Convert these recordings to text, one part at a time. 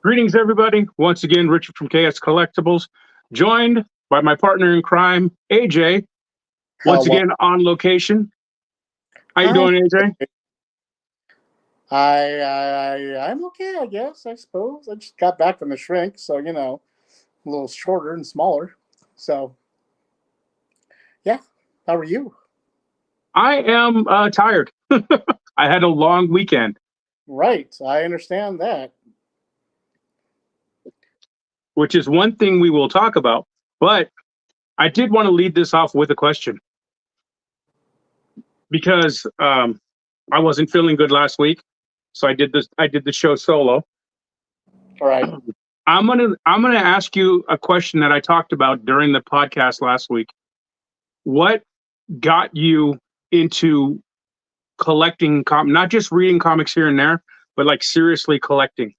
Greetings, everybody. Once again, Richard from KS Collectibles, joined by my partner in crime, AJ, once Hello. again on location. How you I'm doing, AJ? I'm okay, I guess. I suppose I just got back from the shrink, so a little shorter and smaller. So yeah. How are you? I am tired. I had a long weekend, Right, I understand that. which is one thing we will talk about. But I did want to lead this off with a question because I wasn't feeling good last week, so I did this. I did the show solo. All right. I'm gonna ask you a question that I talked about during the podcast last week. What got you into collecting not just reading comics here and there, but like seriously collecting?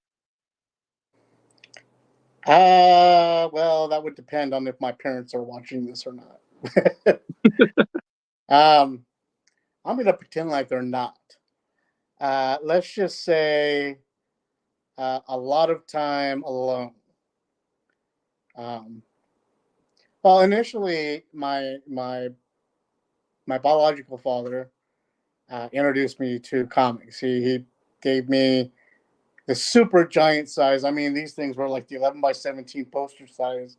Well, that would depend on if my parents are watching this or not. um, I'm gonna pretend like they're not. Let's just say a lot of time alone. Um, well, initially, my biological father introduced me to comics. He gave me the super giant size. I mean, these things were like the 11 by 17 poster size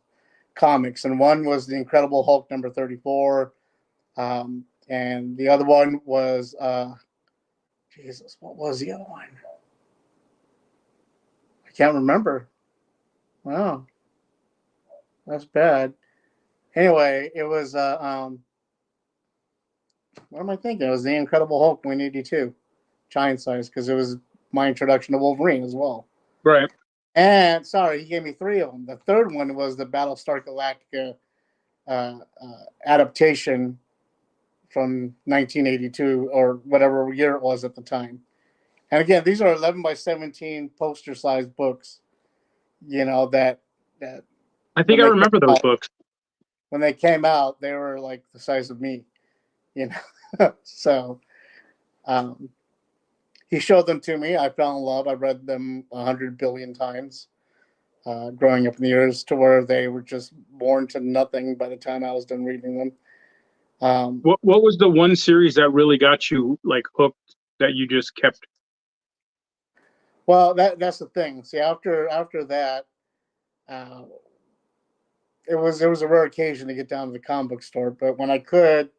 comics, and one was the Incredible Hulk number 34, and the other one was Jesus. What was the other one? I can't remember. Wow, that's bad. Anyway, it was what am I thinking? It was the Incredible Hulk 182, giant size, because it was my introduction to Wolverine as well. Right. And sorry, he gave me three of them. The third one was the Battlestar Galactica adaptation from 1982 or whatever year it was at the time. And again, these are 11 by 17 poster sized books. That I when think I they remember those books. they were like the size of me. So um, he showed them to me. I fell in love. I read them 100 billion times. Growing up in the years to where they were just born to nothing by the time I was done reading them. What was the one series that really got you like hooked that you just kept? Well, that's the thing. See, after that, uh, it was a rare occasion to get down to the comic book store. But when I could,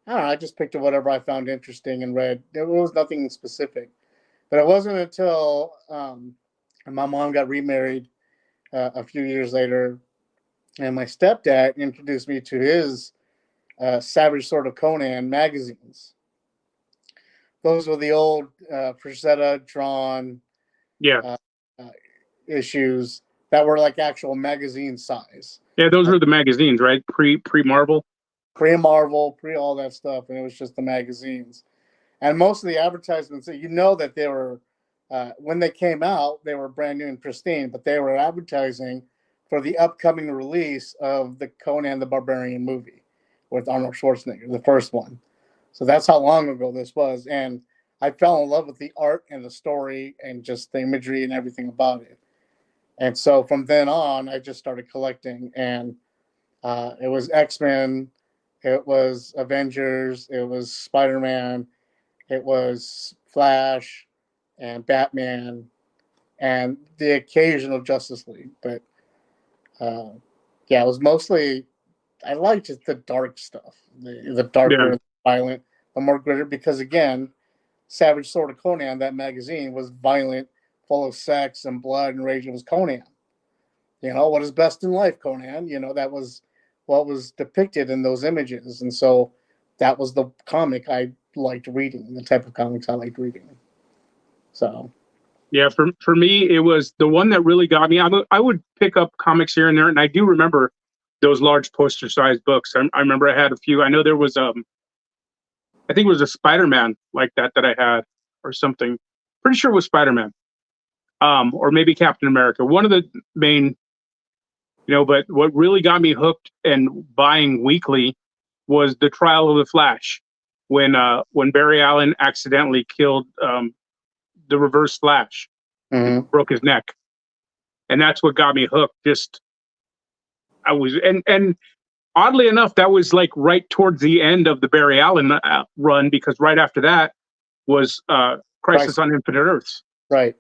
I don't know. I just picked up whatever I found interesting and read. There was nothing specific. But it wasn't until my mom got remarried a few years later, and my stepdad introduced me to his Savage Sword of Conan magazines. Those were the old Frazetta drawn Yeah, uh, uh, issues that were like actual magazine size, yeah, those like were the magazines, right? Pre Marvel. pre Marvel, pre all that stuff, and it was just the magazines. And most of the advertisements, that they were when they came out, they were brand new and pristine, but they were advertising for the upcoming release of the Conan the Barbarian movie with Arnold Schwarzenegger, the first one. So that's how long ago this was, and I fell in love with the art and the story and just the imagery and everything about it. And so from then on, I just started collecting, and it was X-Men, it was Avengers, it was Spider-Man, it was Flash and Batman and the occasional Justice League. But uh, yeah, it was mostly, I liked the dark stuff, the Yeah, darker, violent, the more gritty, because again, Savage Sword of Conan, that magazine, was violent, full of sex and blood and rage. It was Conan. What is best in life, Conan? That was what was depicted in those images. And so that was the comic I liked reading, the type of comics I liked reading. So, yeah. For me, it was the one that really got me. I would pick up comics here and there, and I do remember those large poster sized books. I remember I had a few. I know there was I think it was a Spider Man like that I had or something. Pretty sure it was Spider Man. Or maybe Captain America. One of the main, but what really got me hooked and buying weekly was the Trial of the Flash, when Barry Allen accidentally killed the Reverse Flash and mm-hmm. broke his neck. and that's what got me hooked. Just I was and oddly enough, that was like right towards the end of the Barry Allen run, because right after that was Crisis on Infinite Earths. Right.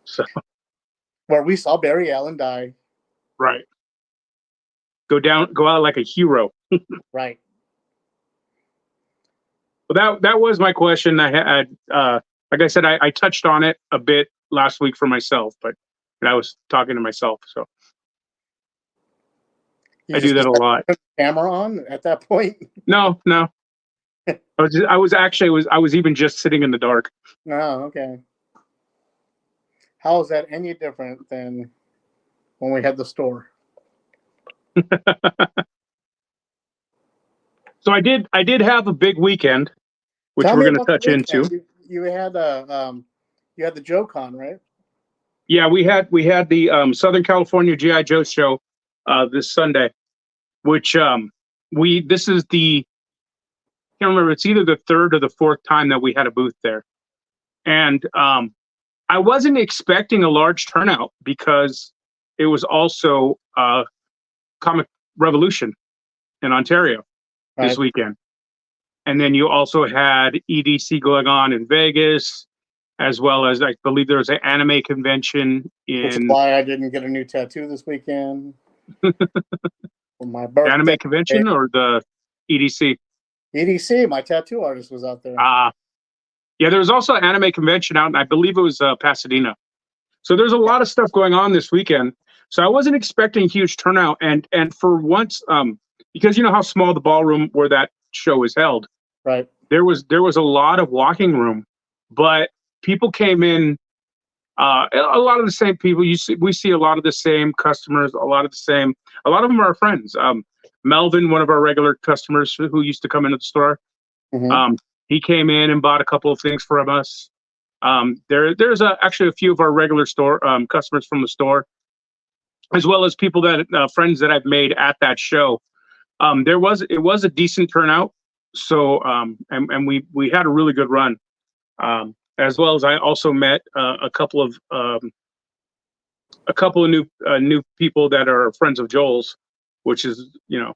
So where we saw Barry Allen die. Right. Go out like a hero. Right. Well, that was my question. I had, like I said, I touched on it a bit last week for myself, but I was talking to myself, so I do that a lot. Camera on at that point? No. I was even just sitting in the dark. Oh, okay. How is that any different than when we had the store? So I did have a big weekend, which we're going to touch into. You had the Joe Con, right? Yeah, we had the Southern California GI Joe show this Sunday, which this is the, I can't remember, it's either the third or the fourth time that we had a booth there. And I wasn't expecting a large turnout because it was also Comic Revolution in Ontario this weekend. And then you also had EDC going on in Vegas, as well as I believe there was an anime convention in. Which is why I didn't get a new tattoo this weekend. For my birthday. The anime convention or the EDC? EDC, my tattoo artist was out there. Yeah, there was also an anime convention out, and I believe it was Pasadena. So there's a lot of stuff going on this weekend. So I wasn't expecting huge turnout, and for once, because you know how small the ballroom where that show is held, right? There was a lot of walking room, but people came in. A lot of the same people. We see a lot of the same customers. A lot of them are our friends. Melvin, one of our regular customers who used to come into the store, he came in and bought a couple of things from us. There's actually a few of our regular store customers from the store, as well as people that friends that I've made at that show. It was a decent turnout. So and we had a really good run. As well as I also met a couple of new people that are friends of Joel's, which is, you know.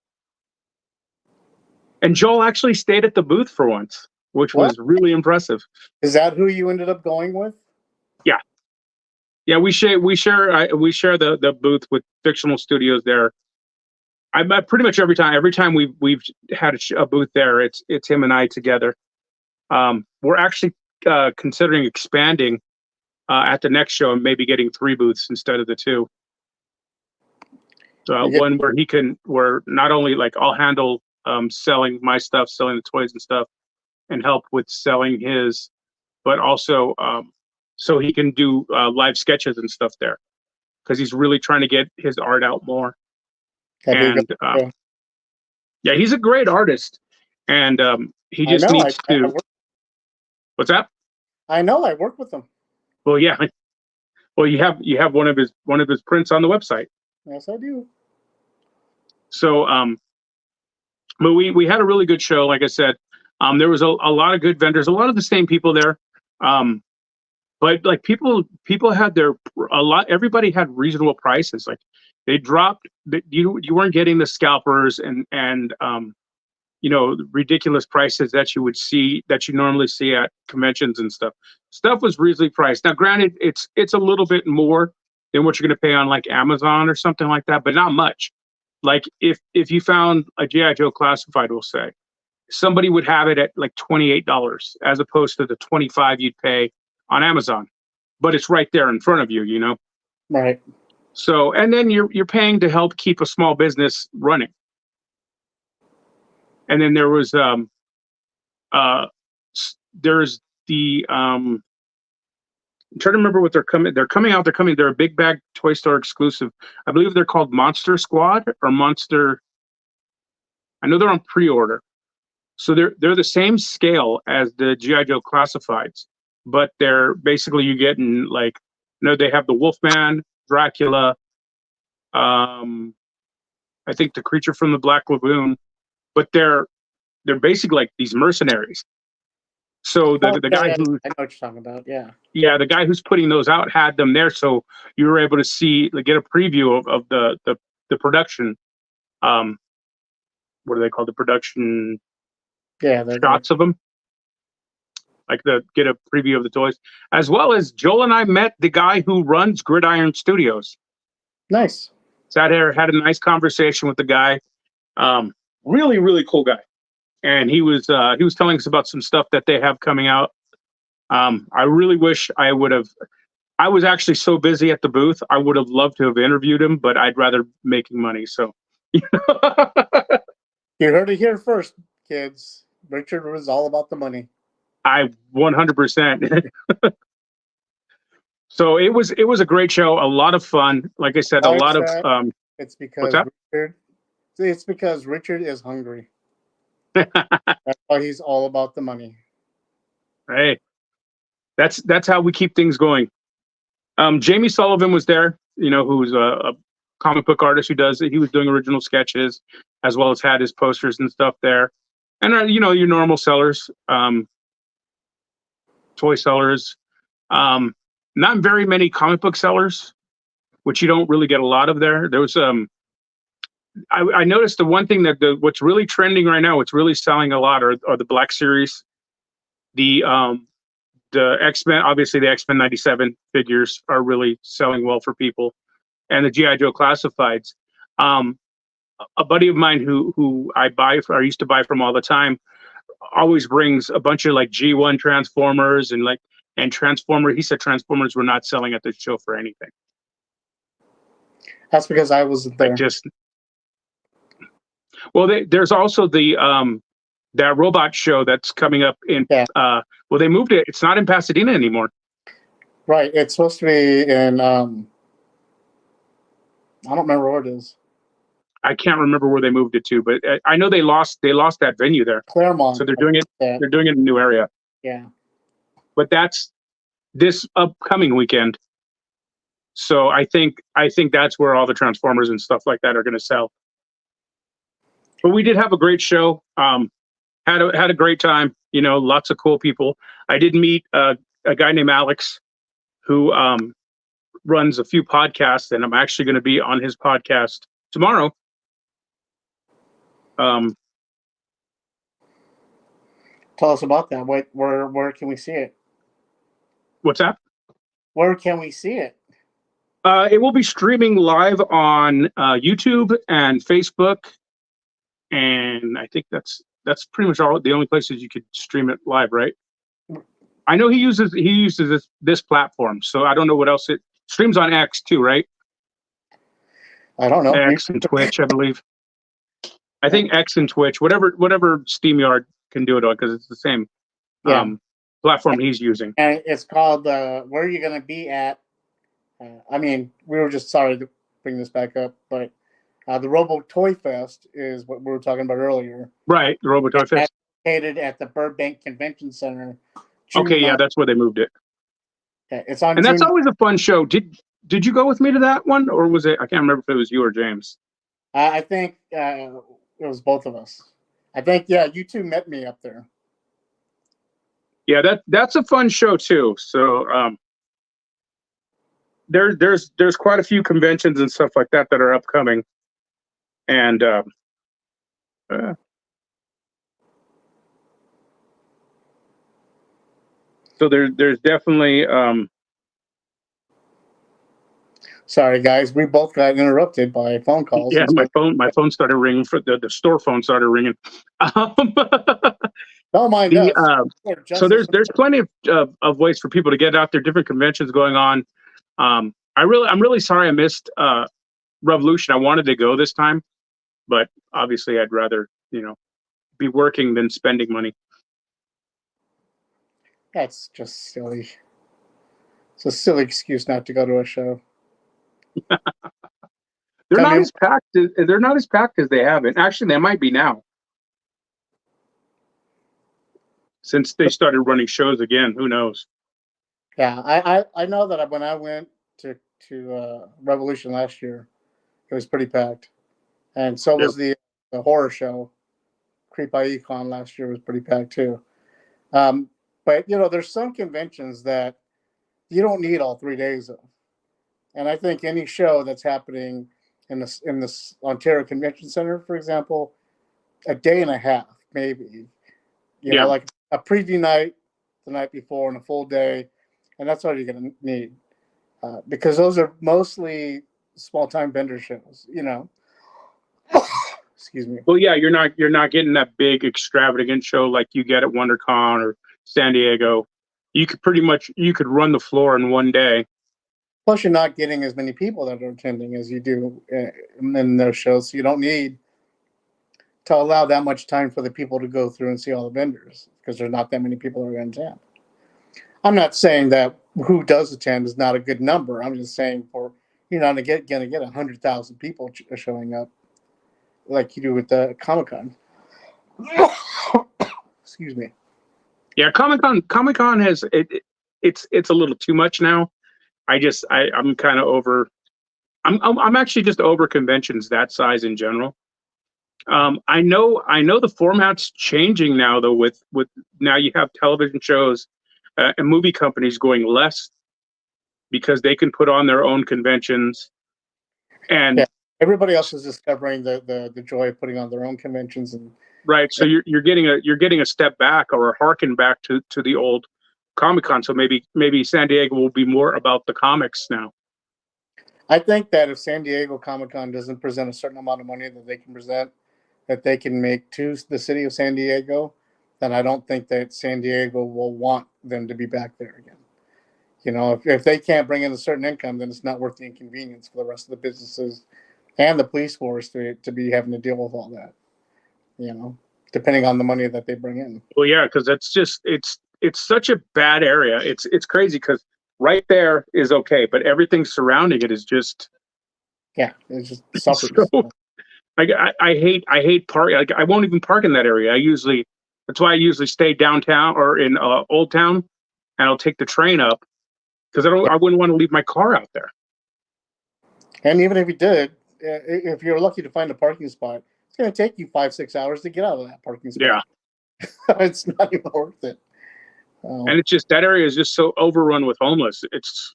And Joel actually stayed at the booth for once, which was really impressive. Is that who you ended up going with? Yeah, we share the booth with Fictional Studios there. I pretty much every time we've had a booth there, it's him and I together. We're actually considering expanding at the next show and maybe getting 3 booths instead of the 2. One where not only like I'll handle selling my stuff, selling the toys and stuff, and help with selling his, but also so he can do live sketches and stuff there, because he's really trying to get his art out more. And yeah, he's a great artist, and he just needs to. What's that? I know. I work with him. Well, yeah. Well, you have one of his prints on the website. Yes, I do. So, but we had a really good show. Like I said, there was a lot of good vendors, a lot of the same people there. But like people had everybody had reasonable prices. Like they dropped. You weren't getting the scalpers and ridiculous prices that you normally see at conventions and stuff. Stuff was reasonably priced. Now, granted, it's a little bit more than what you're going to pay on like Amazon or something like that, but not much. Like if you found a G.I. Joe classified, we'll say, somebody would have it at like $28 as opposed to the $25 you'd pay on Amazon, but it's right there in front of you, you know? Right. So, and then you're paying to help keep a small business running. And then there was there's the I'm trying to remember what they're coming. They're a big bag toy store exclusive. I believe they're called Monster Squad or Monster. I know they're on pre-order. So they're the same scale as the G.I. Joe classifieds, but they're basically you getting like, they have the Wolfman, Dracula, I think the Creature from the Black Lagoon, but they're basically like these mercenaries. So Oh, the yeah, guy yeah, who I know what you're talking about. Yeah. yeah, the guy who's putting those out had them there, so you were able to see get a preview of the production. Um, what do they call the production Yeah, they're shots of them? Like the get a preview of the toys, as well as Joel and I met the guy who runs Gridiron Studios. nice. Sat here, had a nice conversation with the guy. Really cool guy, and he was telling us about some stuff that they have coming out. I really wish I would have. I was actually so busy at the booth. I would have loved to have interviewed him, but I'd rather making money. So, You heard it here first, kids. Richard was all about the money. I 100%. So it was a great show, a lot of fun. Like I said, a Why is lot of that? It's what's because that? Richard. It's because Richard is hungry. That's why he's all about the money. Hey, that's how we keep things going. Jamie Sullivan was there, who's a comic book artist who does it. He was doing original sketches as well as had his posters and stuff there. And your normal sellers, toy sellers, not very many comic book sellers, which you don't really get a lot of there. There was I noticed the one thing what's really trending right now, what's really selling a lot are the Black Series, the X-Men, obviously the X-Men 97 figures are really selling well for people, and the GI Joe classifieds. Um, a buddy of mine who I used to buy from all the time always brings a bunch of like G1 Transformers and Transformer. He said Transformers were not selling at the show for anything. That's because I wasn't Like there. there's also that robot show that's coming up in Yeah. Well, they moved it. It's not in Pasadena anymore. Right. It's supposed to be in. I don't remember where it is. I can't remember where they moved it to, but I know they lost that venue there. Claremont. So they're doing it. Yeah. They're doing it in a new area. Yeah. But that's this upcoming weekend. So I think that's where all the Transformers and stuff like that are going to sell. But we did have a great show. Had a great time. Lots of cool people. I did meet a guy named Alex who runs a few podcasts, and I'm actually going to be on his podcast tomorrow. Tell us about that. Where can we see it? What's that? Where can we see it? It will be streaming live on YouTube and Facebook, and I think that's pretty much all the only places you could stream it live, right? I know he uses this platform, so I don't know what else it streams on X too, right? I don't know. X and Twitch, I believe. I think X and Twitch, whatever StreamYard can do it on, because it's the same platform he's using. And it's called Where Are You Gonna Be At? We were just sorry to bring this back up, but the Robo Toy Fest is what we were talking about earlier. Right, the Robo Toy Fest. Located at the Burbank Convention Center. Okay, yeah, that's where they moved it. Yeah, it's on. And that's always a fun show. Did you go with me to that one, or was it? I can't remember if it was you or James. I think it was both of us. I think you two met me up there. Yeah, that's a fun show too. So there's quite a few conventions and stuff like that are upcoming, and so there's definitely. Sorry, guys, we both got interrupted by phone calls. Yeah, my phone started ringing. For the store phone started ringing. Don't mind us. So there's plenty of ways for people to get out there. Different conventions going on. I'm really sorry I missed Revolution. I wanted to go this time, but obviously I'd rather be working than spending money. That's just silly. It's a silly excuse not to go to a show. They're not as packed as they have been. Actually, they might be now, since they started running shows again. Who knows? Yeah, I know that when I went to Revolution last year, it was pretty packed, and so was the horror show. Creep by Econ last year was pretty packed too. But But there's some conventions that you don't need all 3 days of, and I think any show that's happening in this Ontario Convention Center, for example, a day and a half maybe. Yeah. Like a preview night the night before and a full day, and that's all you're going to need, because those are mostly small time vendor shows. Excuse me. Well, yeah, you're not getting that big extravagant show like you get at WonderCon or San Diego. You could run the floor in one day. Plus, you're not getting as many people that are attending as you do in those shows, so you don't need to allow that much time for the people to go through and see all the vendors, because there's not that many people that are going to attend. I'm not saying that who does attend is not a good number. I'm just saying you're not going to get 100,000 people showing up like you do with the Comic-Con. Excuse me. Yeah, Comic-Con has it's a little too much now. I'm kind of over. I'm actually just over conventions that size in general. I know the format's changing now though. With now you have television shows and movie companies going less because they can put on their own conventions, and everybody else is discovering the joy of putting on their own conventions. And right, so you're getting a step back or a harken back to the old Comic-Con. So maybe San Diego will be more about the comics now. I think that if San Diego Comic-Con doesn't present a certain amount of money that they can make to the city of San Diego, then I don't think that San Diego will want them to be back there again. If they can't bring in a certain income, then it's not worth the inconvenience for the rest of the businesses and the police force to be having to deal with all that. Depending on the money that they bring in. Well, yeah, because it's such a bad area. It's crazy because right there is okay, but everything surrounding it is just it's just suffers. So, like I hate park. Like I won't even park in that area. That's why I usually stay downtown or in Old Town, and I'll take the train up because I wouldn't want to leave my car out there. And even if you did, if you're lucky to find a parking spot, it's going to take you 5-6 hours to get out of that parking spot. Yeah, it's not even worth it. And it's just that area is just so overrun with homeless. It's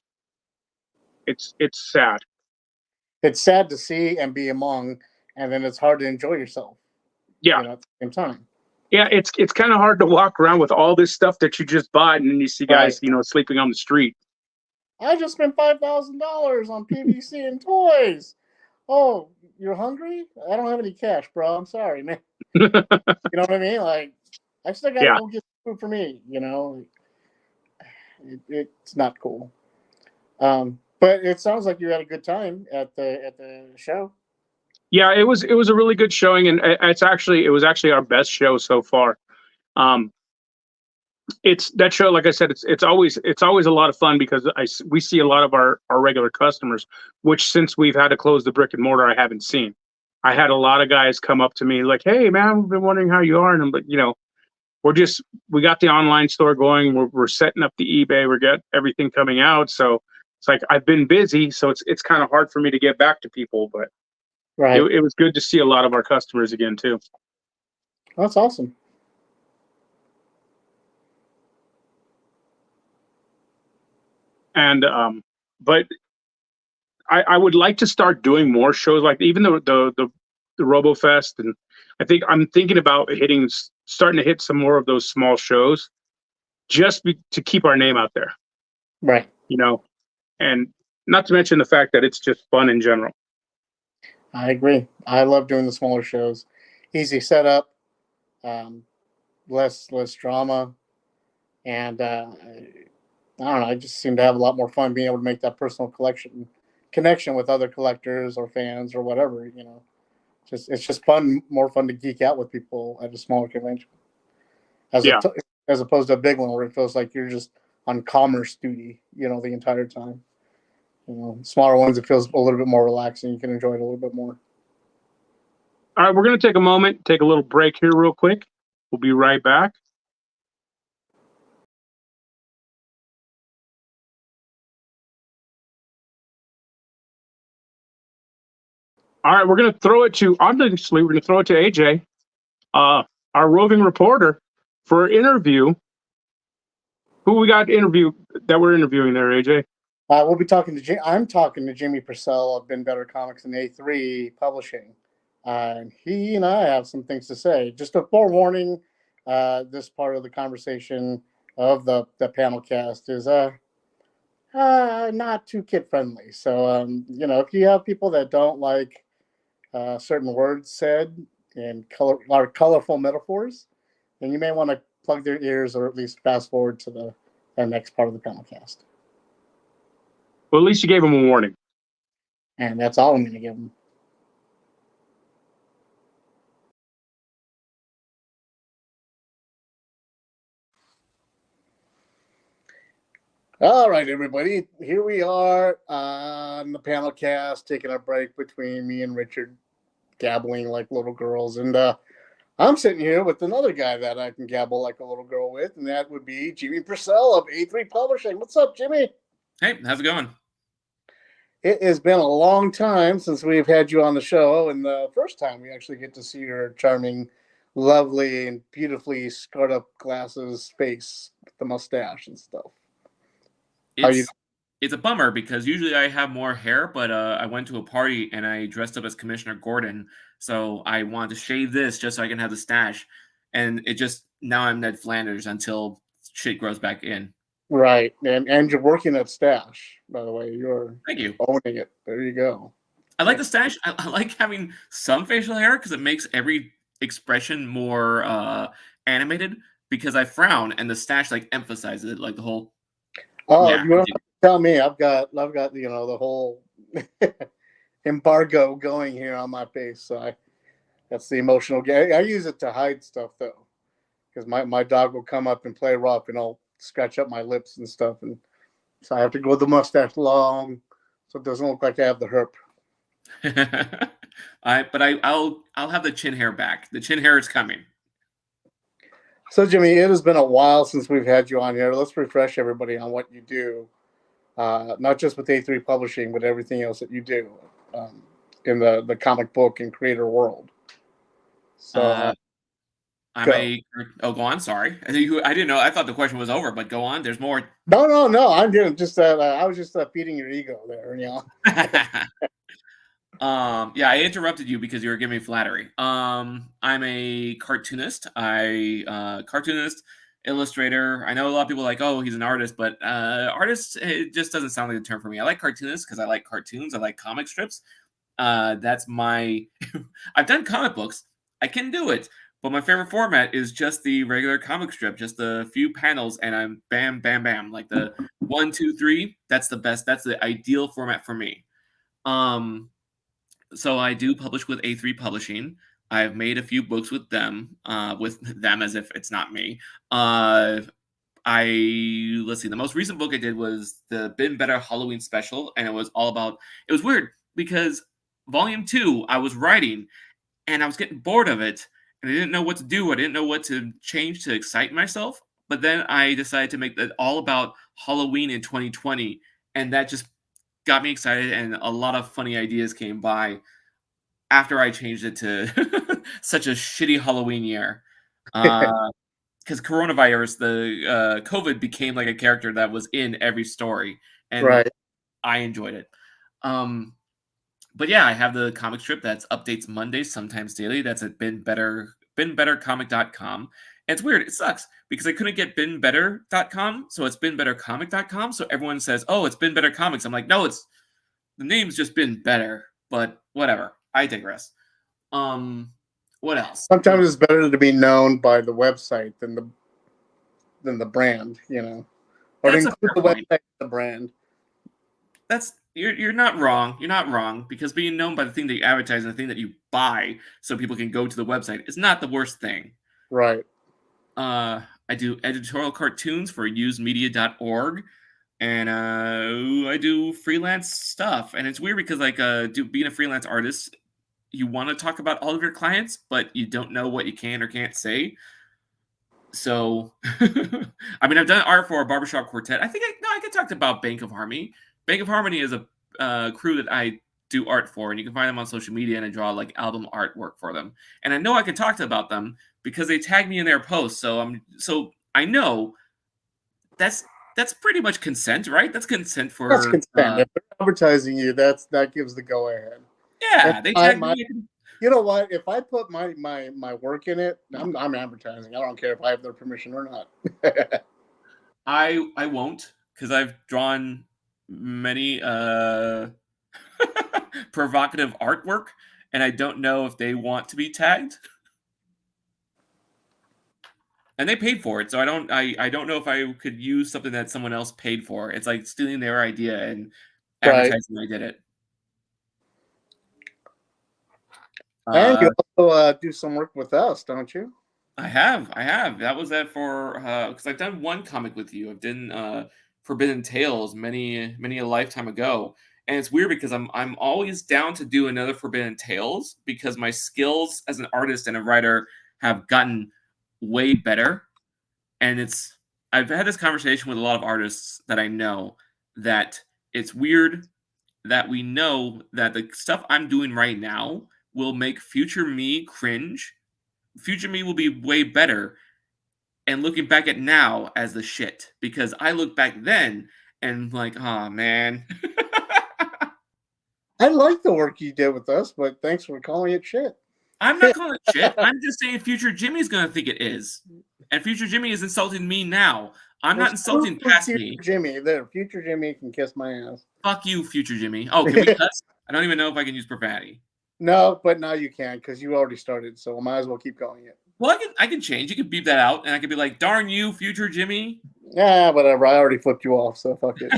sad. It's sad to see and be among, and then it's hard to enjoy yourself. Yeah, at the same time. Yeah, it's kind of hard to walk around with all this stuff that you just bought, and then you see guys, sleeping on the street. I just spent $5,000 on PVC and toys. Oh, you're hungry? I don't have any cash, bro. I'm sorry, man. You know what I mean? Like, I still got to go get food for me. It's not cool. But it sounds like you had a good time at the show. Yeah, it was a really good showing, and it was actually our best show so far. It's that show, like I said, it's always a lot of fun because we see a lot of our regular customers, which since we've had to close the brick and mortar, I haven't seen. I had a lot of guys come up to me like, "Hey, man, we've been wondering how you are," and I'm like, we got the online store going, we're setting up the eBay, we got everything coming out, so it's like I've been busy, so it's kind of hard for me to get back to people, but it was good to see a lot of our customers again too. That's awesome. And but I would like to start doing more shows like even the RoboFest, and I'm thinking about starting to hit some more of those small shows, just to keep our name out there. Right. And not to mention the fact that it's just fun in general. I agree. I love doing the smaller shows. Easy setup, less drama, and I don't know. I just seem to have a lot more fun being able to make that personal connection with other collectors or fans or whatever. It's just fun, more fun to geek out with people at a smaller convention, as opposed to a big one where it feels like you're just on commerce duty, the entire time. Smaller ones, it feels a little bit more relaxing. You can enjoy it a little bit more. All right, we're going to take a moment, take a little break here real quick. We'll be right back. All right, we're going to throw it to AJ, our roving reporter, for an interview Who we got that we're interviewing there, AJ? We'll be talking to. I'm talking to Jimmy Purcell of Been Better Comics and A3 Publishing. And he and I have some things to say. Just a forewarning: this part of the conversation of the panel cast is not too kid friendly. So if you have people that don't like certain words said and colorful metaphors, then you may want to plug their ears or at least fast forward to the next part of the panel cast. Well, at least you gave them a warning. And that's all I'm going to give them. All right, everybody. Here we are on the panel cast, taking a break between me and Richard gabbling like little girls. And I'm sitting here with another guy that I can gabble like a little girl with, and that would be Jimmy Purcell of A3 Publishing. What's up, Jimmy? Hey, how's it going? It has been a long time since we've had you on the show, and the first time we actually get to see your charming, lovely, and beautifully scarred up glasses face with the mustache and stuff. It's a bummer because usually I have more hair, but I went to a party and I dressed up as Commissioner Gordon, so I wanted to shave this just so I can have the stash, and now I'm Ned Flanders until shit grows back in. Right, and you're working at stash, by the way. Thank you. Owning it. There you go. I like the stash. I like having some facial hair because it makes every expression more animated. Because I frown and the stash like emphasizes it, like the whole. Oh, yeah. You don't have to tell me. I've got the whole embargo going here on my face. So that's the emotional game. I use it to hide stuff though, because my dog will come up and play rough, and I'll scratch up my lips and stuff, and so I have to grow the mustache long so it doesn't look like I have the herp. I'll have the chin hair back. The chin hair is coming. So Jimmy, it has been a while since we've had you on here. Let's refresh everybody on what you do, not just with A3 Publishing, but everything else that you do in the comic book and creator world. So go on. Sorry, I didn't know. I thought the question was over, but go on. There's more. No. I'm doing just that. I was just feeding your ego there, you know. Yeah, I interrupted you because you were giving me flattery. I'm a cartoonist. Cartoonist, illustrator. I know a lot of people are like, oh, he's an artist, but artist, it just doesn't sound like the term for me. I like cartoonist because I like cartoons. I like comic strips. That's my. I've done comic books. I can do it, but my favorite format is just the regular comic strip, just a few panels, and I'm bam, bam, bam, like the 1, 2, 3. That's the best. That's the ideal format for me. So I do publish with A3 Publishing. I've made a few books with them as if it's not me. Let's see, the most recent book I did was the Been Better Halloween special, and it was weird because volume 2 I was writing and I was getting bored of it and I didn't know what to do. I didn't know what to change to excite myself. But then I decided to make that all about Halloween in 2020, and that just got me excited, and a lot of funny ideas came by after I changed it to such a shitty Halloween year. Because coronavirus, the COVID became like a character that was in every story, and right. I enjoyed it. But yeah, I have the comic strip that's updates Mondays, sometimes daily. That's at binbettercomic.com. And it's weird. It sucks because I couldn't get binbetter.com, so it's binbettercomic.com. So everyone says, "Oh, it's Been Better Comics." I'm like, no, the name's just Been Better. But whatever. I digress. What else? Sometimes it's better to be known by the website than the brand, you know, or to include the website, the brand. You're not wrong. You're not wrong, because being known by the thing that you advertise and the thing that you buy, so people can go to the website, is not the worst thing. Right. I do editorial cartoons for usemedia.org, and I do freelance stuff. And it's weird because being a freelance artist, you want to talk about all of your clients, but you don't know what you can or can't say. So, I mean, I've done art for a barbershop quartet. I think I could talk about Bank of Harmony. Bank of Harmony is a crew that I do art for, and you can find them on social media, and I draw like album artwork for them. And I know I can talk about them because they tag me in their posts. So I know That's pretty much consent, right? That's consent That's for. consent. If they're advertising you, that gives the go ahead. Yeah, they tag me. You know what? If I put my work in it, I'm advertising. I don't care if I have their permission or not. I won't, because I've drawn many provocative artwork, and I don't know if they want to be tagged. And they paid for it, so I don't know if I could use something that someone else paid for. It's like stealing their idea and advertising I did it. And you also do some work with us, don't you? I have. That was that for because I've done one comic with you. I've done Forbidden Tales many a lifetime ago, and it's weird because I'm always down to do another Forbidden Tales because my skills as an artist and a writer have gotten way better, and I've had this conversation with a lot of artists that I know that it's weird that we know that the stuff I'm doing right now will make future me cringe. Future me will be way better. And looking back at now as the shit. Because I look back then and like, oh man. I like the work you did with us, but thanks for calling it shit. I'm not calling it shit. I'm just saying future Jimmy's gonna think it is. And future Jimmy is insulting me now. I'm not insulting past me. Jimmy, there, future Jimmy can kiss my ass. Fuck you, future Jimmy. Oh, can we cuss? I don't even know if I can use profanity. No, but now you can because you already started, so I might as well keep calling it. Well, I can change. You can beep that out, and I can be like, "Darn you, future Jimmy." Yeah, whatever. I already flipped you off, so fuck it.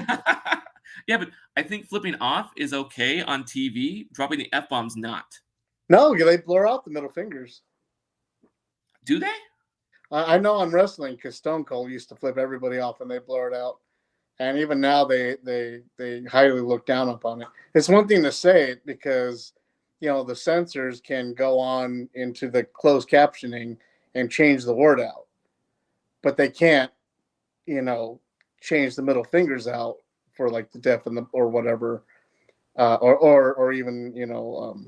Yeah, but I think flipping off is okay on TV. Dropping the F-bomb's not. No, they blur out the middle fingers. Do they? I know on wrestling because Stone Cold used to flip everybody off and they blur it out. And even now they highly look down upon it. It's one thing to say it because, you know, the censors can go on into the closed captioning and change the word out. But they can't, you know, change the middle fingers out for like the deaf and the or whatever. Or even, you know,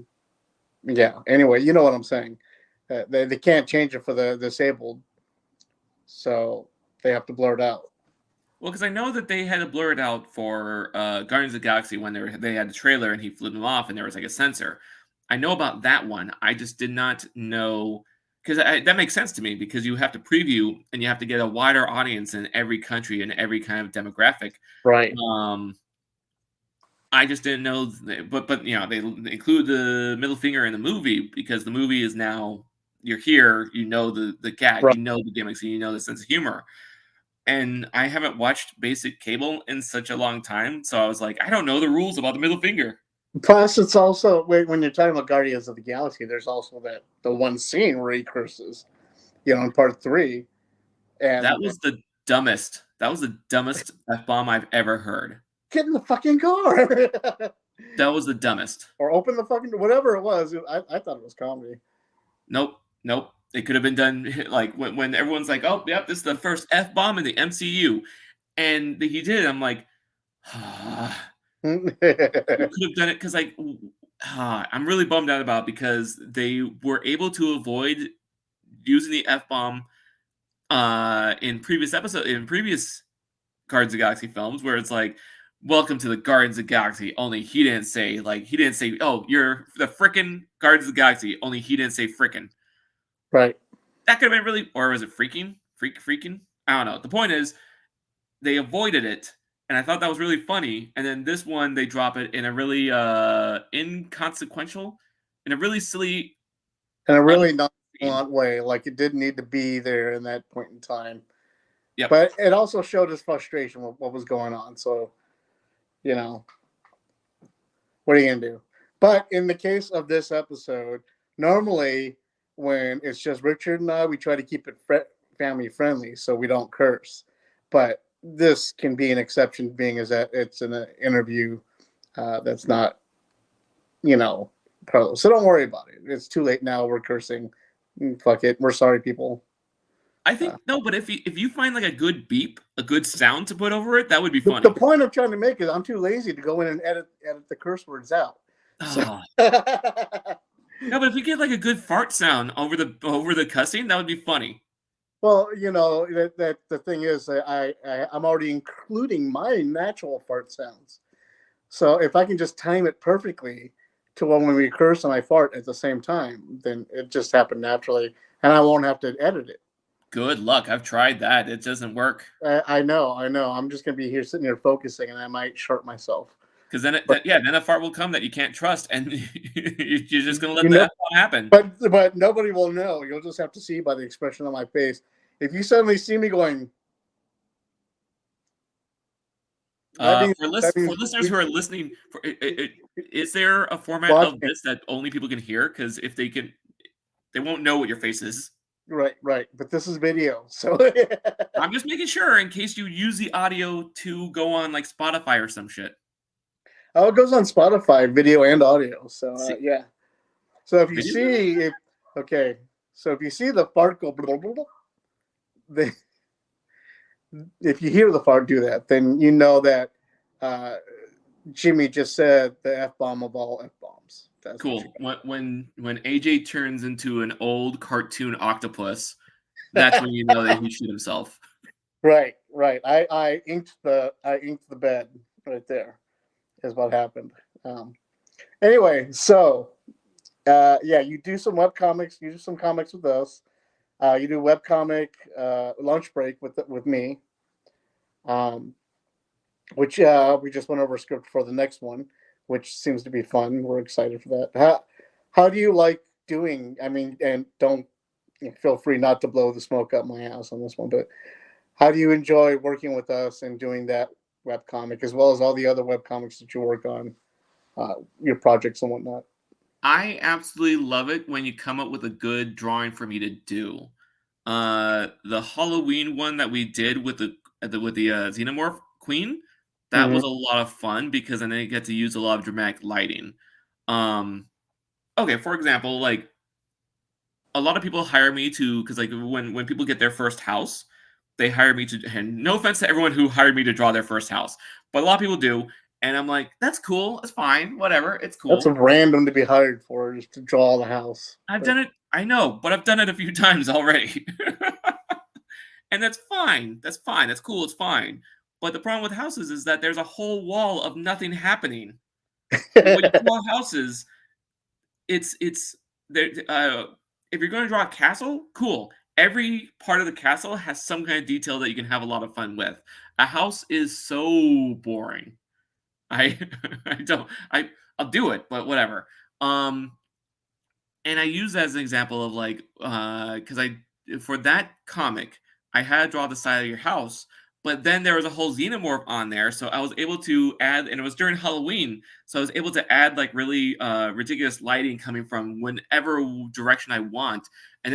yeah. Anyway, you know what I'm saying. They can't change it for the disabled. So they have to blur it out. Well, because I know that they had to blur it out for Guardians of the Galaxy when they had the trailer and he flipped them off and there was like a censor. I know about that one. I just did not know because that makes sense to me because you have to preview and you have to get a wider audience in every country and every kind of demographic. Right. I just didn't know, but you know they include the middle finger in the movie because the movie is now you're here, you know the gag, right. You know the gimmicks, and you know the sense of humor. And I haven't watched basic cable in such a long time, so I was like, I don't know the rules about the middle finger. Plus, it's also when you're talking about Guardians of the Galaxy, there's also the one scene where he curses, you know, in part 3. And that was the dumbest. That was the dumbest F-bomb I've ever heard. Get in the fucking car. That was the dumbest. Or open the fucking whatever it was. I thought it was comedy. Nope. It could have been done like when everyone's like, "Oh, yep, this is the first F-bomb in the MCU," and he did. I'm like, you could have done it because like I'm really bummed out about it because they were able to avoid using the F-bomb in previous Guardians of the Galaxy films where it's like, welcome to the Guardians of the Galaxy, only he didn't say, oh, you're the frickin' Guardians of the Galaxy, only he didn't say frickin'. Right. That could have been really, or was it freaking? Freaking? I don't know. The point is, they avoided it, and I thought that was really funny. And then this one, they drop it in a really inconsequential, in a really silly, in a really nonchalant way. Like it didn't need to be there in that point in time. Yeah. But it also showed his frustration with what was going on. So, you know, what are you gonna do? But in the case of this episode, normally when it's just Richard and I, we try to keep it family friendly so we don't curse. But this can be an exception, being as that it's an interview that's not, you know, pro. So don't worry about it. It's too late now. We're cursing. Fuck it. We're sorry, people. I think no, but if you find like a good beep, a good sound to put over it, that would be funny. The point I'm trying to make is I'm too lazy to go in and edit the curse words out. So. No, but if we get like a good fart sound over the cussing, that would be funny. Well, that the thing is, I'm already including my natural fart sounds. So if I can just time it perfectly to when we curse and I fart at the same time, then it just happened naturally, and I won't have to edit it. Good luck. I've tried that. It doesn't work. I know. I'm just gonna be here sitting here focusing, and I might short myself. Because then, then a fart will come that you can't trust, and you're just gonna let You know, that happen. but nobody will know. You'll just have to see by the expression on my face. If you suddenly see me going, For listeners who are listening, is there a format of this that only people can hear? Because if they can, they won't know what your face is. Right. But this is video, so I'm just making sure in case you use the audio to go on like Spotify or some shit. Oh, it goes on Spotify, video and audio. So yeah. So if you see, so if you see the fart go, if you hear the fart do that, then you know that Jimmy just said the F-bomb of all F-bombs. That's cool. When AJ turns into an old cartoon octopus, that's when you know that he shit himself. Right. I inked the bed right there. Is what happened. Anyway, so you do some web comics. You do some comics with us. You do webcomic lunch break with me. Which we just went over a script for the next one, which seems to be fun. We're excited for that. How do you like doing? I mean, and don't feel free not to blow the smoke up my ass on this one, but how do you enjoy working with us and doing that webcomic as well as all the other webcomics that you work on, your projects and whatnot? I absolutely love it when you come up with a good drawing for me to do. The Halloween one that we did with the Xenomorph Queen, that was a lot of fun because then I get to use a lot of dramatic lighting. Okay, for example, like a lot of people hire me to, because like when people get their first house, they hire me to, and no offense to everyone who hired me to draw their first house, but a lot of people do. And I'm like, that's cool. It's fine. Whatever. It's cool. That's random to be hired for, just to draw the house. I've done it. I know, but I've done it a few times already. And that's fine. That's fine. That's cool. It's fine. But the problem with houses is that there's a whole wall of nothing happening. When you draw houses, it's there. If you're going to draw a castle, cool. Every part of the castle has some kind of detail that you can have a lot of fun with. A house is so boring. I'll do it, but whatever. And I use that as an example of like, because for that comic, I had to draw the side of your house, but then there was a whole xenomorph on there, so I was able to add, and it was during Halloween, so I was able to add like really ridiculous lighting coming from whenever direction I want. And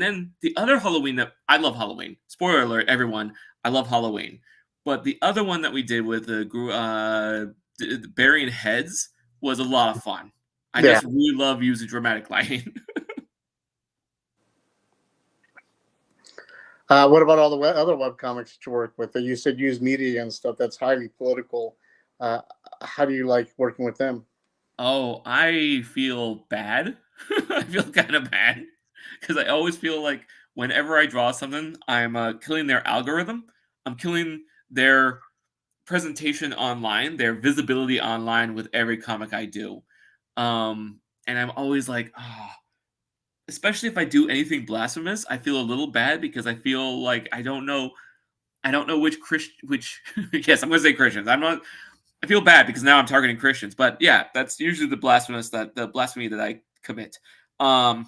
then the other Halloween that I love Halloween. Spoiler alert, everyone, I love Halloween. But the other one that we did with the burying heads was a lot of fun. I just really love using dramatic lighting. What about all the other webcomics that you work with? You said use media and stuff that's highly political. How do you like working with them? Oh, I feel bad. I feel kind of bad because I always feel like whenever I draw something, I'm killing their algorithm. I'm killing their presentation online, their visibility online with every comic I do. And I'm always like, especially if I do anything blasphemous, I feel a little bad because I feel like I don't know which yes, I'm gonna say Christians. I feel bad because now I'm targeting Christians, but yeah, that's usually the blasphemy that I commit. I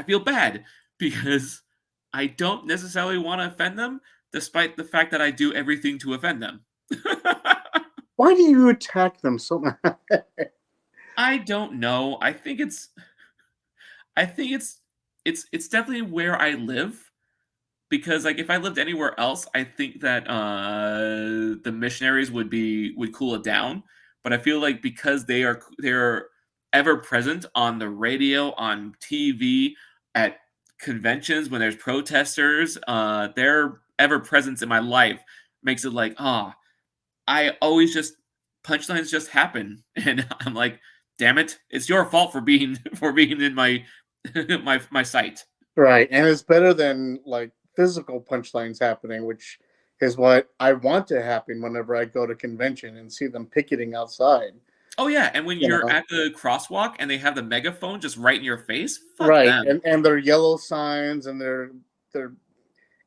feel bad because I don't necessarily want to offend them, despite the fact that I do everything to offend them. Why do you attack them so much? I don't know. I think it's definitely where I live, because like if I lived anywhere else, I think that the missionaries would cool it down. But I feel like because they're ever present on the radio, on TV, at conventions when there's protesters, their ever presence in my life makes it like, I always just punchlines just happen, and I'm like, damn it, it's your fault for being in my my sight. Right. And it's better than like physical punchlines happening, which is what I want to happen whenever I go to convention and see them picketing outside. Oh yeah, and when You you're know? at the crosswalk and they have the megaphone just right in your face, fuck Right. them. And they're yellow signs and they're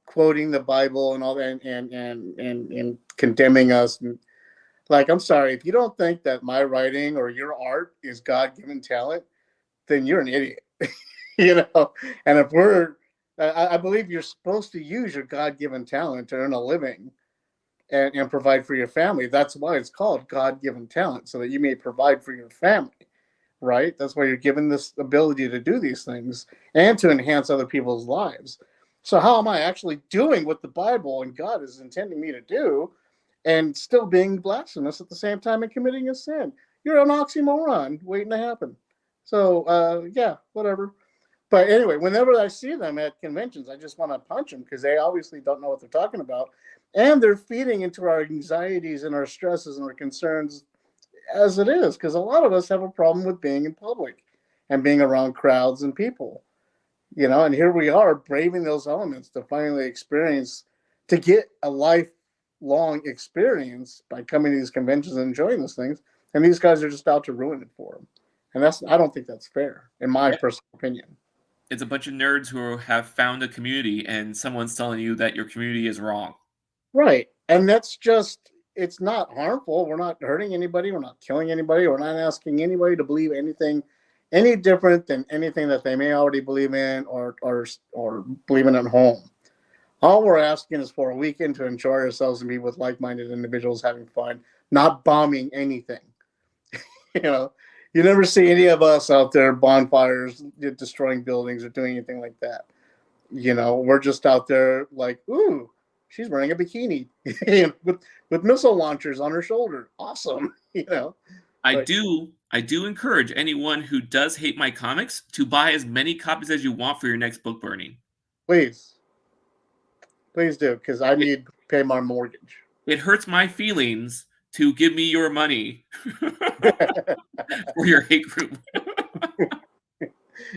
quoting the Bible and all that and condemning us. And like, I'm sorry, if you don't think that my writing or your art is God given talent, then you're an idiot. You know, and if I believe you're supposed to use your God given talent to earn a living and provide for your family. That's why it's called God given talent, so that you may provide for your family, right? That's why you're given this ability to do these things and to enhance other people's lives. So, how am I actually doing what the Bible and God is intending me to do and still being blasphemous at the same time and committing a sin? You're an oxymoron waiting to happen. So, yeah, whatever. But anyway, whenever I see them at conventions, I just want to punch them because they obviously don't know what they're talking about. And they're feeding into our anxieties and our stresses and our concerns as it is, because a lot of us have a problem with being in public and being around crowds and people, you know, and here we are braving those elements to finally experience, to get a lifelong experience by coming to these conventions and enjoying those things. And these guys are just out to ruin it for them. And I don't think that's fair, in my personal opinion. It's a bunch of nerds who have found a community, and someone's telling you that your community is wrong. Right. And that's just, it's not harmful. We're not hurting anybody. We're not killing anybody. We're not asking anybody to believe anything any different than anything that they may already believe in or believe in at home. All we're asking is for a weekend to enjoy ourselves and be with like-minded individuals having fun, not bombing anything. You know, you never see any of us out there bonfires, destroying buildings or doing anything like that. You know, we're just out there like, ooh, she's wearing a bikini with missile launchers on her shoulder. Awesome. You know, I but do encourage anyone who does hate my comics to buy as many copies as you want for your next book burning. please do, because I It, need to pay my mortgage. it hurts my feelings to give me your money for your hate group.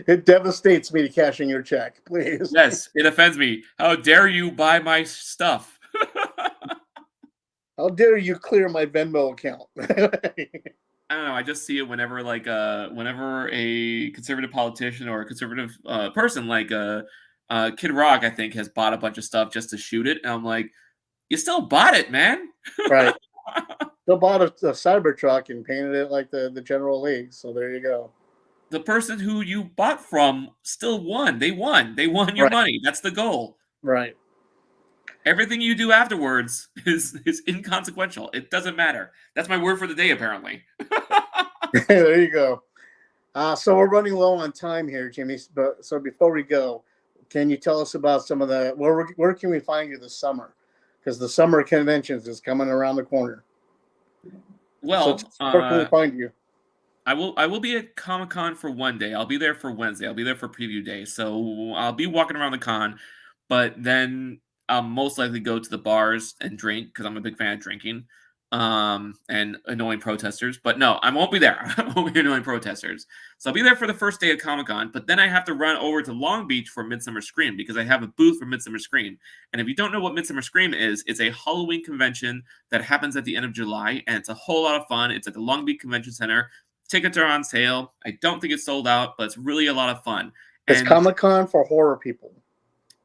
It devastates me to cash in your check, please. Yes, it offends me. How dare you buy my stuff? How dare you clear my Venmo account? I don't know. I just see it whenever, like, whenever a conservative politician or a conservative person, like Kid Rock, I think, has bought a bunch of stuff just to shoot it, and I'm like, you still bought it, man. Right. They bought a Cybertruck and painted it like the General League. So there you go. The person who you bought from still won. They won. They won your Right. money. That's the goal. Right. Everything you do afterwards is inconsequential. It doesn't matter. That's my word for the day, apparently. There you go. So we're running low on time here, Jimmy. But so before we go, can you tell us about some of the where can we find you this summer? Because the summer conventions is coming around the corner. Well, so where can we find you? I will be at Comic-Con for one day. I'll be there for Wednesday. I'll be there for preview day. So I'll be walking around the con, but then I'll most likely go to the bars and drink because I'm a big fan of drinking. And annoying protesters. But no, I won't be there. I won't be annoying protesters. So I'll be there for the first day of Comic-Con, but then I have to run over to Long Beach for Midsummer Scream because I have a booth for Midsummer Scream. And if you don't know what Midsummer Scream is, it's a Halloween convention that happens at the end of July, and it's a whole lot of fun. It's at the Long Beach Convention Center. Tickets are on sale. I don't think it's sold out, but it's really a lot of fun. It's Comic-Con for horror people.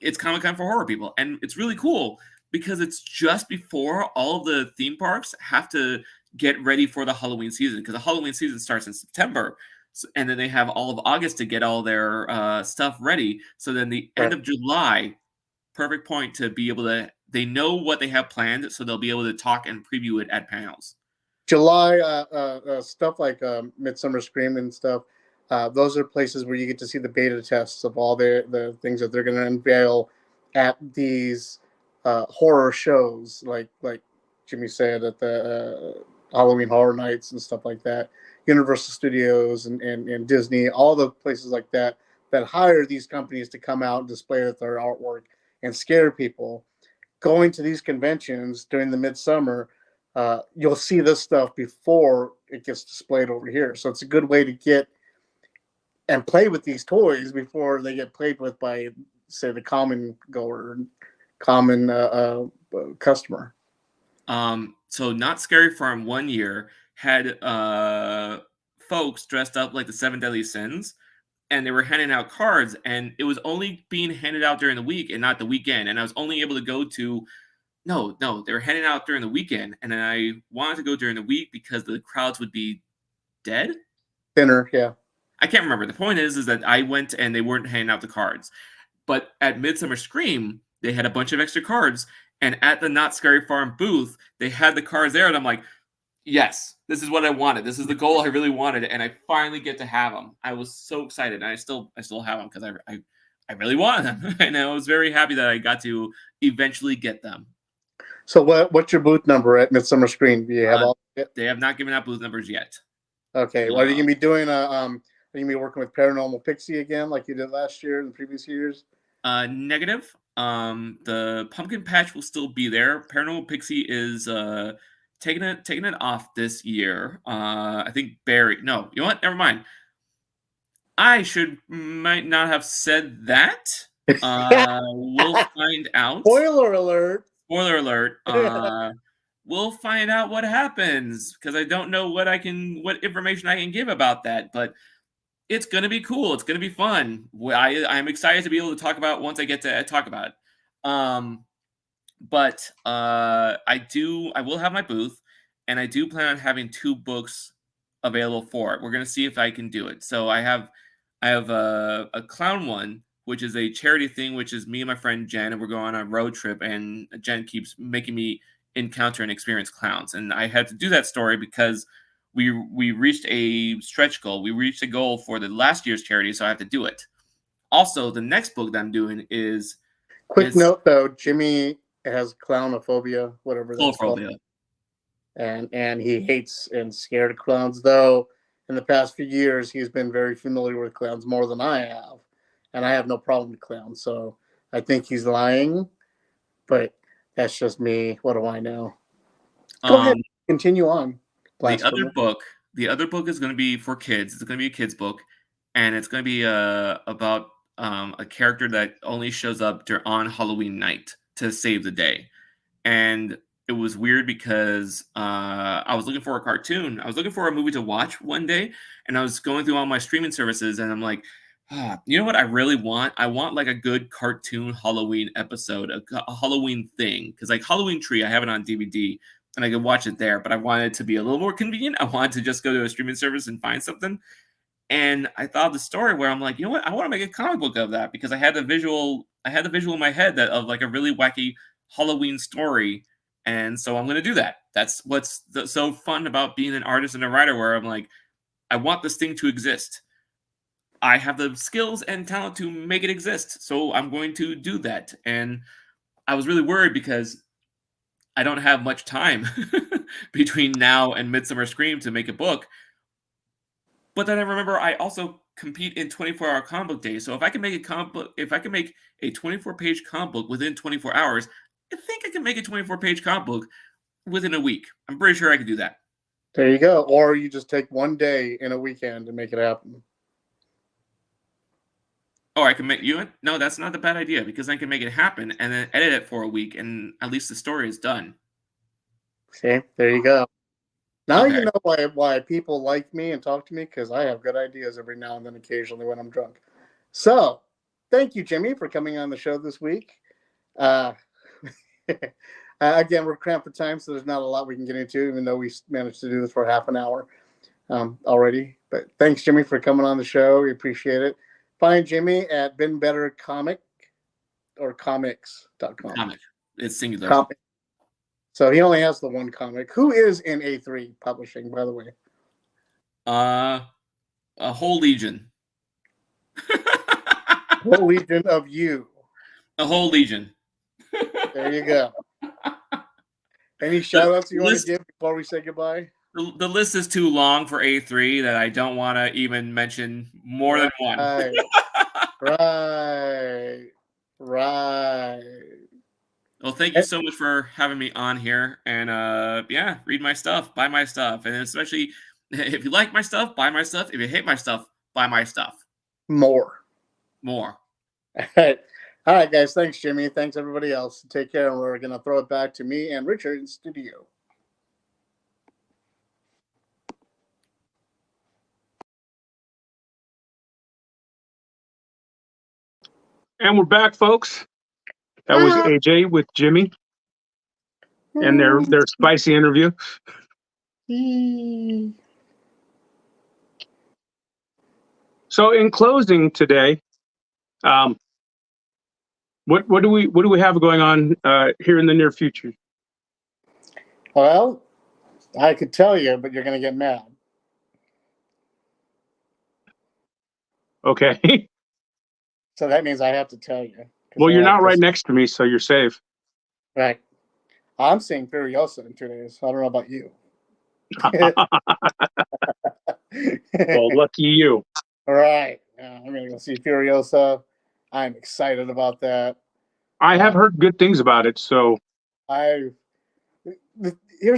It's Comic-Con for horror people, and it's really cool because it's just before all of the theme parks have to get ready for the Halloween season, because the Halloween season starts in September, and then they have all of August to get all their stuff ready. So then the end of July, perfect point to be able to, they know what they have planned, so they'll be able to talk and preview it at panels. July, stuff like Midsummer Scream and stuff, those are places where you get to see the beta tests of all the things that they're going to unveil at these horror shows, like Jimmy said, at the Halloween Horror Nights and stuff like that. Universal Studios and Disney, all the places like that hire these companies to come out and display their artwork and scare people. Going to these conventions during the midsummer, you'll see this stuff before it gets displayed over here. So it's a good way to get and play with these toys before they get played with by, say, the common goer, common customer. So Not Scary Farm 1 year had folks dressed up like the 7 Deadly Sins, and they were handing out cards, and it was only being handed out during the week and not the weekend. And I was only able to go to no, they were handing out during the weekend, and then I wanted to go during the week because the crowds would be dead. Thinner, yeah. I can't remember. The point is that I went and they weren't handing out the cards. But at Midsummer Scream, they had a bunch of extra cards, and at the Not Scary Farm booth, they had the cards there, and I'm like, yes, this is what I wanted. This is the goal I really wanted, and I finally get to have them. I was so excited, and I still have them because I really wanted them, and I was very happy that I got to eventually get them. So what's your booth number at Midsummer Scream? Do you have all? They have not given out booth numbers yet. Okay, well, are you gonna be doing Are you gonna be working with Paranormal Pixie again, like you did last year and the previous years? Negative. The pumpkin patch will still be there. Paranormal Pixie is taking it off this year. I think Barry. No, you know what? Never mind. I might not have said that. We'll find out. Spoiler alert. Spoiler alert. We'll find out what happens because I don't know what information I can give about that, but it's going to be cool. It's going to be fun. I'm excited to be able to talk about it once I get to talk about it. But I will have my booth, and I do plan on having 2 books available for it. We're going to see if I can do it. So I have a clown one, which is a charity thing, which is me and my friend Jen, and we're going on a road trip, and Jen keeps making me encounter and experience clowns. And I had to do that story because we reached a stretch goal. We reached a goal for the last year's charity, so I have to do it. Also, the next book that I'm doing is... Quick note, though, Jimmy has clownophobia, whatever that's called. And he hates and scared of clowns, though in the past few years, he's been very familiar with clowns more than I have. And I have no problem with clowns, so I think he's lying, but that's just me. What do I know? Go ahead. Continue on. The other book is going to be for kids. It's going to be a kids book, and it's going to be about a character that only shows up on Halloween night to save the day. And it was weird because I was looking for a cartoon. I was looking for a movie to watch one day, and I was going through all my streaming services, and I'm like, you know what I really want? I want like a good cartoon Halloween episode, a Halloween thing. Because like Halloween Tree, I have it on DVD, and I could watch it there, but I wanted it to be a little more convenient. I wanted to just go to a streaming service and find something. And I thought of the story where I'm like, you know what? I want to make a comic book of that because I had the visual in my head of like a really wacky Halloween story. And so I'm going to do that. That's what's so fun about being an artist and a writer, where I'm like, I want this thing to exist. I have the skills and talent to make it exist. So I'm going to do that. And I was really worried because I don't have much time between now and Midsummer Scream to make a book. But then I remember I also compete in 24-hour comic book days. So if I can make a 24-page comic book within 24 hours, I think I can make a 24-page comic book within a week. I'm pretty sure I could do that. There you go. Or you just take one day in a weekend to make it happen. Oh, I can make you? No, that's not a bad idea because I can make it happen and then edit it for a week, and at least the story is done. See, there you go. Now you know why people like me and talk to me, because I have good ideas every now and then, occasionally when I'm drunk. So, thank you, Jimmy, for coming on the show this week. Again, we're cramped for time, so there's not a lot we can get into, even though we managed to do this for half an hour already. But thanks, Jimmy, for coming on the show. We appreciate it. Find Jimmy at Been Better Comic or comics.com. Comic. It's singular. Comic. So he only has the one comic. Who is in A3 Publishing, by the way? A whole legion. Whole legion of you. A whole legion. There you go. Any shout outs you want to give before we say goodbye? The list is too long for A3 that I don't want to even mention more than one. Right. Well, thank you so much for having me on here. And read my stuff, buy my stuff. And especially if you like my stuff, buy my stuff. If you hate my stuff, buy my stuff. More. More. All right, guys. Thanks, Jimmy. Thanks, everybody else. Take care. We're going to throw it back to me and Richard in studio. And we're back, folks. That was AJ with Jimmy and their spicy interview. So, in closing today, what do we have going on here in the near future? Well, I could tell you, but you're going to get mad. Okay. So that means I have to tell you. Well, you're not right next to me, so you're safe. Right. I'm seeing Furiosa in 2 days. I don't know about you. Well, lucky you. All right. I'm going to go see Furiosa. I'm excited about that. I have heard good things about it, so. Here's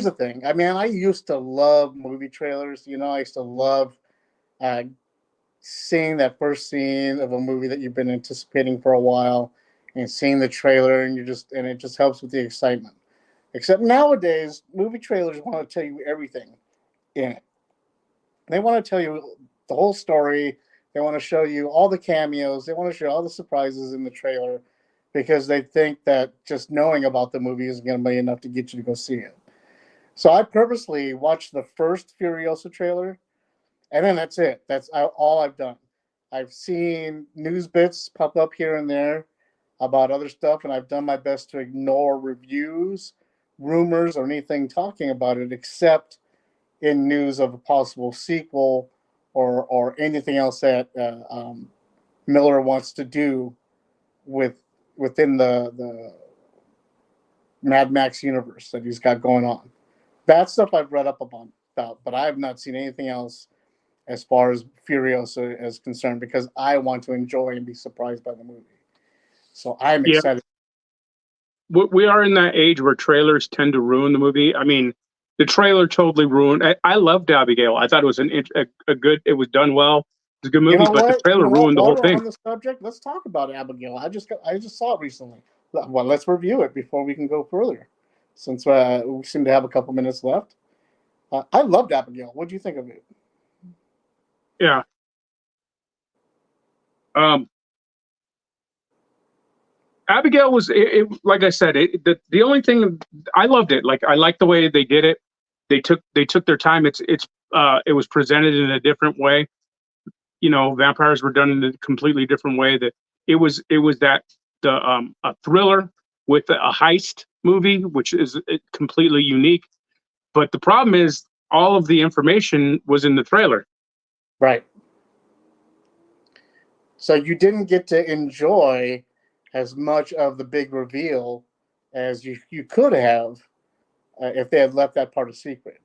the thing. I mean, I used to love movie trailers. You know, I used to love seeing that first scene of a movie that you've been anticipating for a while and seeing the trailer, and it just helps with the excitement. Except nowadays, movie trailers want to tell you everything in it. They want to tell you the whole story. They want to show you all the cameos. They want to show all the surprises in the trailer because they think that just knowing about the movie is going to be enough to get you to go see it. So I purposely watched the first Furiosa trailer, and then that's it. That's all I've done. I've seen news bits pop up here and there about other stuff, and I've done my best to ignore reviews, rumors, or anything talking about it, except in news of a possible sequel or anything else that Miller wants to do within the Mad Max universe that he's got going on. That stuff I've read up about, but I have not seen anything else as far as Furiosa is concerned because I want to enjoy and be surprised by the movie. So I'm excited. We are in that age where trailers tend to ruin the movie. I mean, the trailer totally ruined. I loved Abigail. I thought it was a good. It was done well. It was a good movie, but the trailer ruined the whole thing. On the subject, let's talk about Abigail. I just saw it recently. Well, let's review it before we can go further, since we seem to have a couple minutes left. I loved Abigail. What do you think of it? Yeah. Abigail was like I said. The only thing I loved it. Like I liked the way they did it. They took their time. It was presented in a different way. You know, vampires were done in a completely different way. That it was a thriller with a heist movie, which is completely unique. But the problem is all of the information was in the trailer. Right. So you didn't get to enjoy as much of the big reveal as you could have if they had left that part a secret.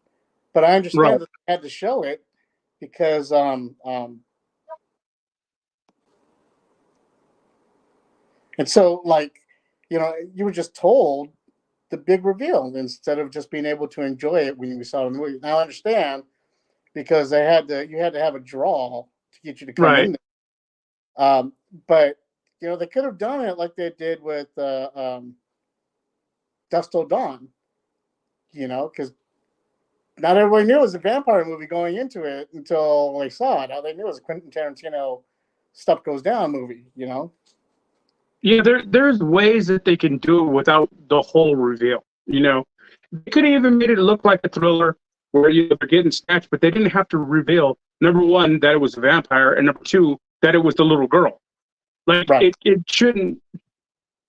But I understand that they had to show it because and so like, you know, you were just told the big reveal instead of just being able to enjoy it when you saw the movie. Now I understand because you had to have a draw to get you to come in there. But you know, they could have done it like they did with Dust Till Dawn, you know, because not everybody knew it was a vampire movie going into it until they saw it. All they knew was a Quentin Tarantino stuff goes down movie, you know? Yeah, there's ways that they can do it without the whole reveal, you know? They could have even made it look like a thriller where they're getting snatched, but they didn't have to reveal, number one, that it was a vampire, and number two, that it was the little girl. Like, it shouldn't,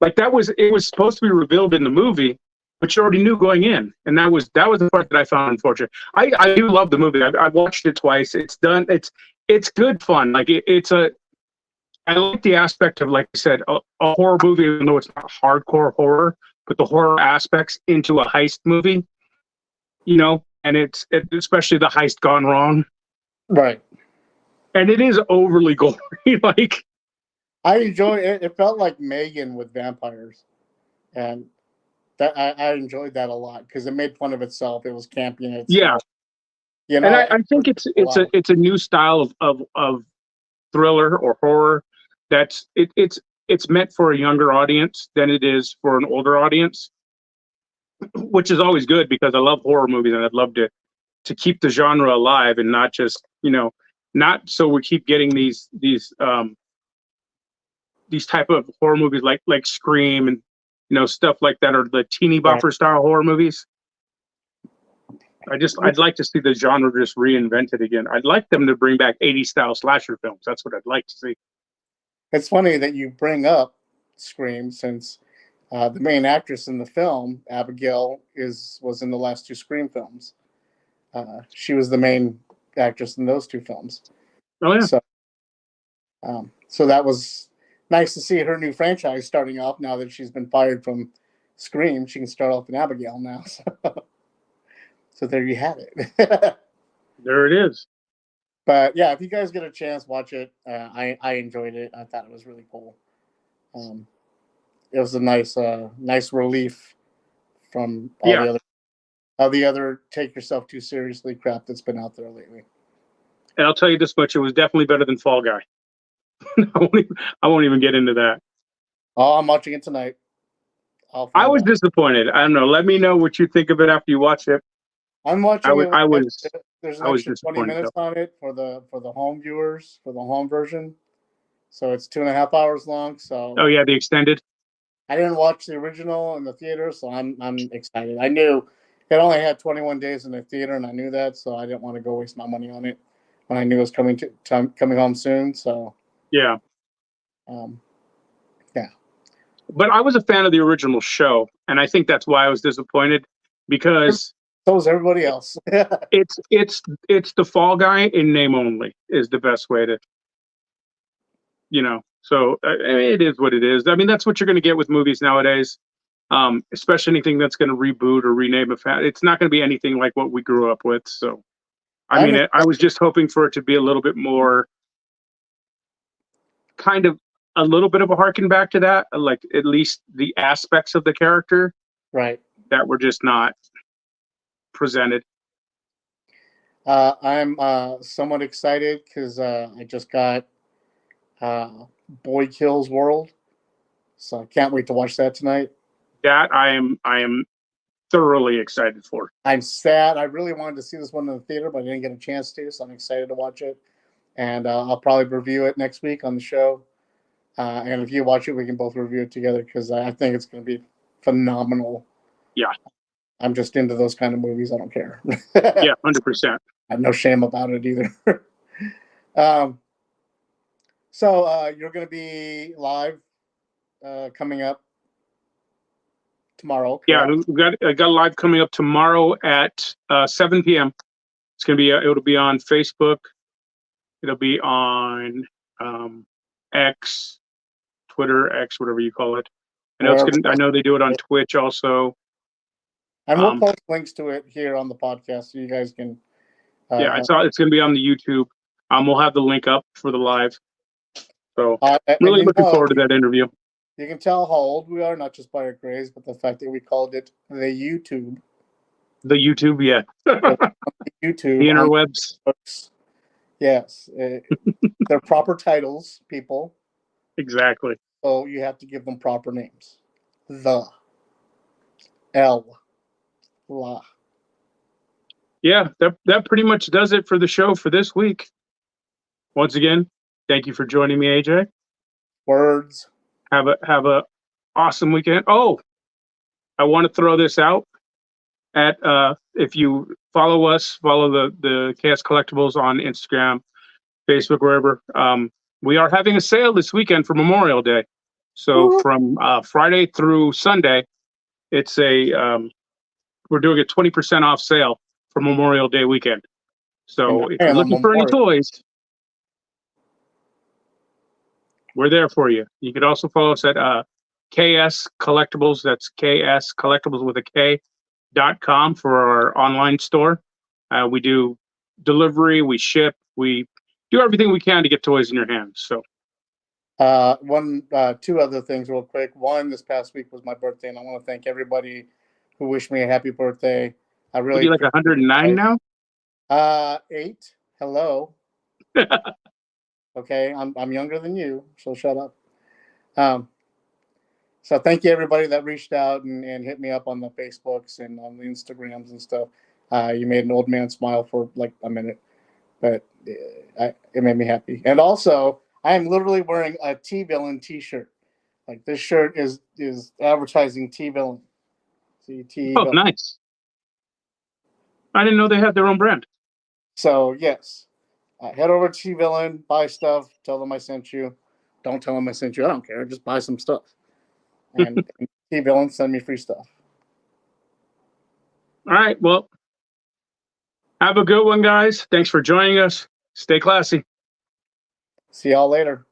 like, it was supposed to be revealed in the movie, but you already knew going in, and that was the part that I found unfortunate. I do love the movie. I've watched it twice. It's done. It's good fun. Like I like the aspect of, like I said, a horror movie, even though it's not hardcore horror, but the horror aspects into a heist movie, you know, and it's especially the heist gone wrong. Right. And it is overly gory. Like, I enjoy it. It felt like Megan with vampires. And that I enjoyed that a lot because it made fun of itself. It was campy in itself. Yeah. You know, and I think it's a new style of thriller or horror it's meant for a younger audience than it is for an older audience, which is always good because I love horror movies and I'd love to keep the genre alive and not just, not so we keep getting these type of horror movies like Scream and stuff like that, or the teeny bopper style horror movies. I'd like to see the genre just reinvented again. I'd like them to bring back 80s style slasher films. That's what I'd like to see. It's funny that you bring up Scream, since the main actress in the film, Abigail, was in the last two Scream films. She was the main actress in those two films. Oh yeah. So that was nice to see her new franchise starting off. Now that she's been fired from Scream, she can start off in Abigail now. So there you have it. There it is. But yeah, if you guys get a chance, watch it. I enjoyed it. I thought it was really cool. It was a nice relief from all the other take yourself too seriously crap that's been out there lately. And I'll tell you this much: it was definitely better than Fall Guy. I won't even get into that. Oh, I'm watching it tonight. I was disappointed. I don't know. Let me know what you think of it after you watch it. I'm watching it. There's an extra 20 minutes on it for the home viewers, for the home version. So it's 2.5 hours long. So oh yeah, the extended. I didn't watch the original in the theater, so I'm excited. I knew it only had 21 days in the theater, and I knew that, so I didn't want to go waste my money on it when I knew it was coming home soon. So yeah, yeah. But I was a fan of the original show, and I think that's why I was disappointed, because so was everybody else. it's the Fall Guy in name only is the best way to, So it is what it is. I mean, that's what you're going to get with movies nowadays, especially anything that's going to reboot or rename a fan. It's not going to be anything like what we grew up with. So, I was just hoping for it to be a little bit more, kind of a little bit of a harken back to that, like at least the aspects of the character, right, that were just not presented. I'm somewhat excited because I just got Boy Kills World, so I can't wait to watch that tonight. That I am thoroughly excited for. I'm sad. I really wanted to see this one in the theater, but I didn't get a chance to, so I'm excited to watch it. And I'll probably review it next week on the show. And if you watch it, we can both review it together, because I think it's going to be phenomenal. Yeah. I'm just into those kind of movies. I don't care. Yeah, 100%. I have no shame about it either. So you're going to be live coming up tomorrow. Correct? Yeah, I got live coming up tomorrow at 7 p.m. It's gonna be it'll be on Facebook. It'll be on X, Twitter, X, whatever you call it. I know they do it on Twitch also. And we'll post links to it here on the podcast so you guys can. It's going to be on the YouTube. We'll have the link up for the live. So really looking forward to that interview. You can tell how old we are, not just by our grades, but the fact that we called it the YouTube. The YouTube, yeah. YouTube. The interwebs. Yes. They're proper titles, people. Exactly. So you have to give them proper names. The. L. La. Yeah, that pretty much does it for the show for this week. Once again, thank you for joining me, AJ. Words. Have a awesome weekend. Oh, I want to throw this out at if you follow the Chaos Collectibles on Instagram, Facebook, wherever. We are having a sale this weekend for Memorial Day. So from Friday through Sunday, it's we're doing a 20% off sale for Memorial Day weekend. So if you're looking for any toys, we're there for you. You could also follow us at KS Collectibles. That's KS Collectibles with a K.com for our online store. We do delivery, we ship, we do everything we can to get toys in your hands. So two other things real quick. One, this past week was my birthday, and I want to thank everybody who wished me a happy birthday. I really like 109 now? 8. Hello. Okay, I'm younger than you, so shut up. So thank you everybody that reached out and hit me up on the Facebooks and on the Instagrams and stuff. You made an old man smile for like a minute, but it made me happy. And also, I am literally wearing a T-Villain T-shirt. Like this shirt is advertising T-Villain. See Oh, T-Villain. nice. I didn't know they had their own brand. So yes, head over to T-Villain, buy stuff, tell them I sent you. Don't tell them I sent you. I don't care. Just buy some stuff. And T-Villain send me free stuff. All right. Well, have a good one, guys. Thanks for joining us. Stay classy. See y'all later.